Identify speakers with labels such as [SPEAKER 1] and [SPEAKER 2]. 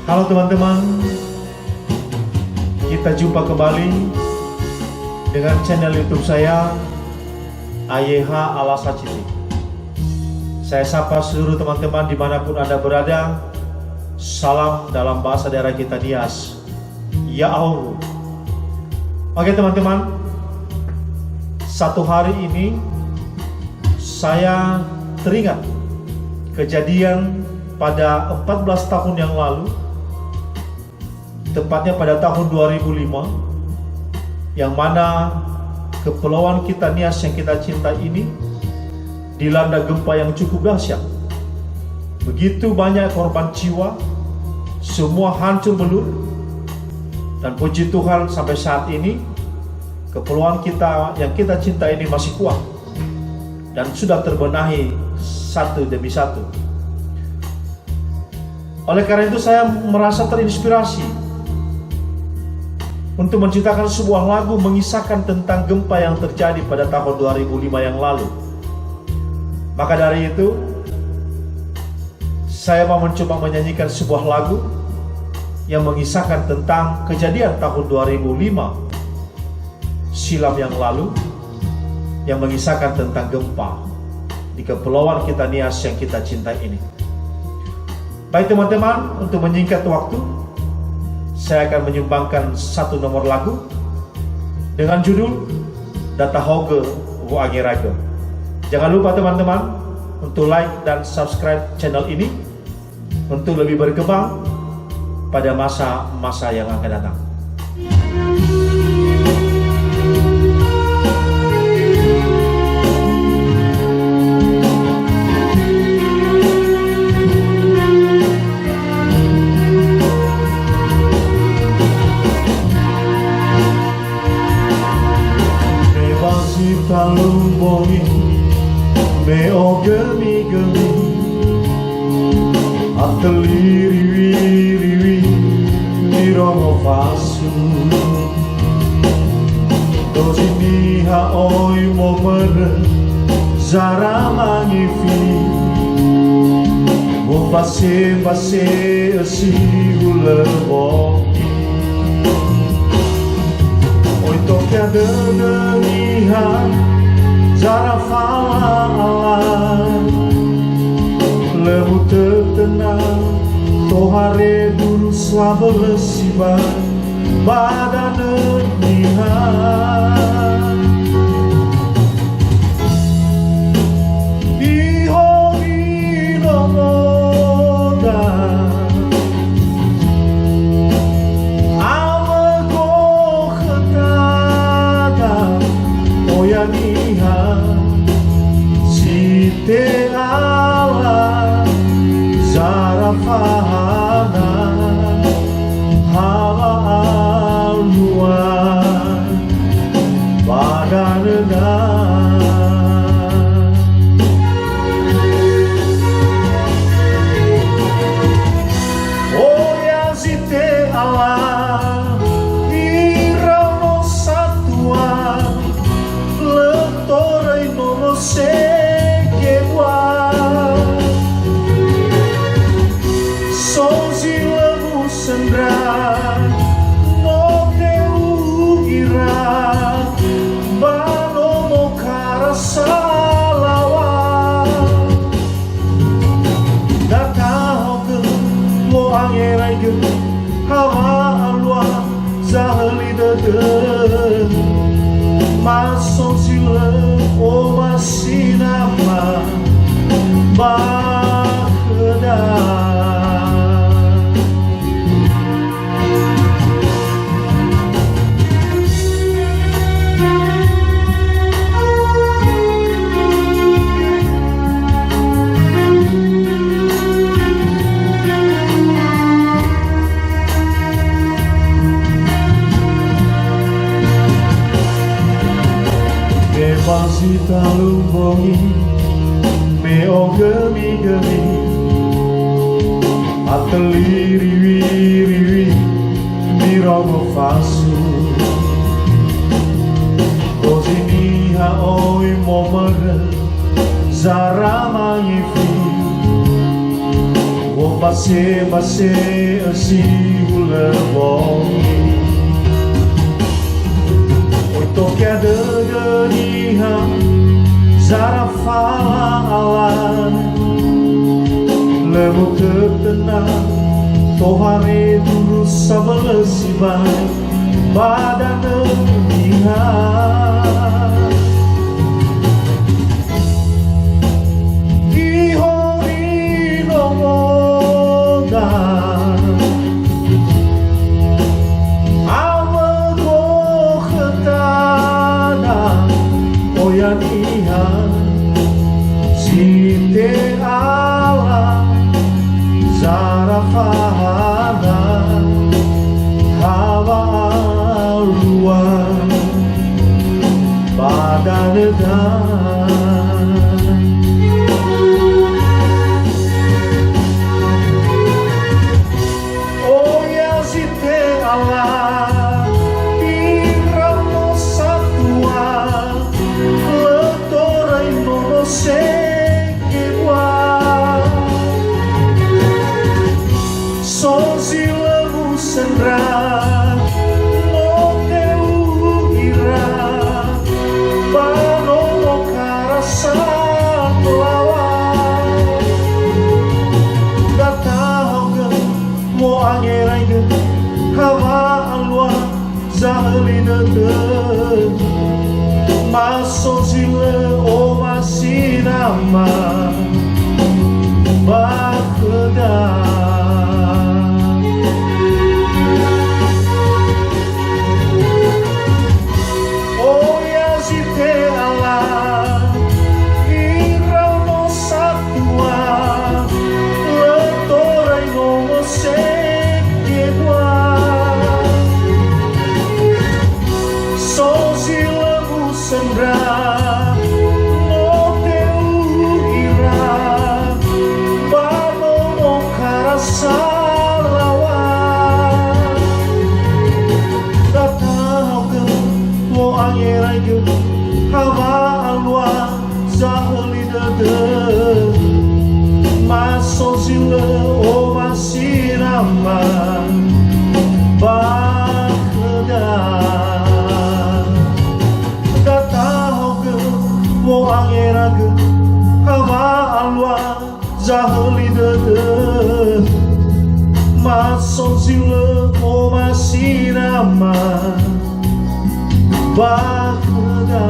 [SPEAKER 1] Halo teman-teman, kita jumpa kembali dengan channel YouTube saya AYH Alasaciti. Saya sapa seluruh teman-teman dimanapun Anda berada. Salam dalam bahasa daerah kita Nias, Ya Allah. Oke teman-teman, satu hari ini saya teringat kejadian pada 14 tahun yang lalu, tepatnya pada tahun 2005, yang mana kepulauan kita Nias yang kita cinta ini dilanda gempa yang cukup dahsyat. Begitu banyak korban jiwa, semua hancur melur, dan puji Tuhan sampai saat ini kepulauan kita yang kita cinta ini masih kuat dan sudah terbenahi satu demi satu. Oleh karena itu saya merasa terinspirasi untuk menciptakan sebuah lagu mengisahkan tentang gempa yang terjadi pada tahun 2005 yang lalu. Maka dari itu saya mau mencoba menyanyikan sebuah lagu yang mengisahkan tentang kejadian tahun 2005 silam yang lalu, yang mengisahkan tentang gempa di kepulauan kita Nias yang kita cintai ini. Baik teman-teman, untuk menyingkat waktu, saya akan menyumbangkan satu nomor lagu dengan judul Data Hoge Wo Angeraga. Jangan lupa teman-teman untuk like dan subscribe channel ini untuk lebih berkembang pada masa-masa yang akan datang. Talumbongi meo gemi-gemi ateli-riwi-riwi mirongo fasu dojini haoi momere zara mangifi mo pase-pase esi uleboki oi tokia deniha zara fala lemu tertenang tohare dulu swaba lesiba badan nihan iho inomoda amago ketada oyanihan site ala zara fahana hawa aluan badanena oya site ala irano satua letore nono sekewa sozi lemu sendra no teu ira bano mo karasalawa datang ke lo angerai ke hawa alwa zahli dede masuk sila o masinama bakeda. Masih talumbongi meo gemi-gemi ateli-riwi-riwi mirongo fasu dojini haoi momere zara mangifi wo base si hula bongi untuk ada genihan zara fala alan lemu tertenang tohare dulu sabelesiban badan genihan Sinte ala zara fahada hawa aluan badan dan oh ya sinte ala Masuk sila o masinama bakda oh ya si te ala irau no satua letorai no se sendra no teu ira bano no karasarawan datang ke mo angerai ke hawa alwa zahli dede maso sila o masirama bakda mo angeraga hawa alwa zahli dede mason sila o masirama bakda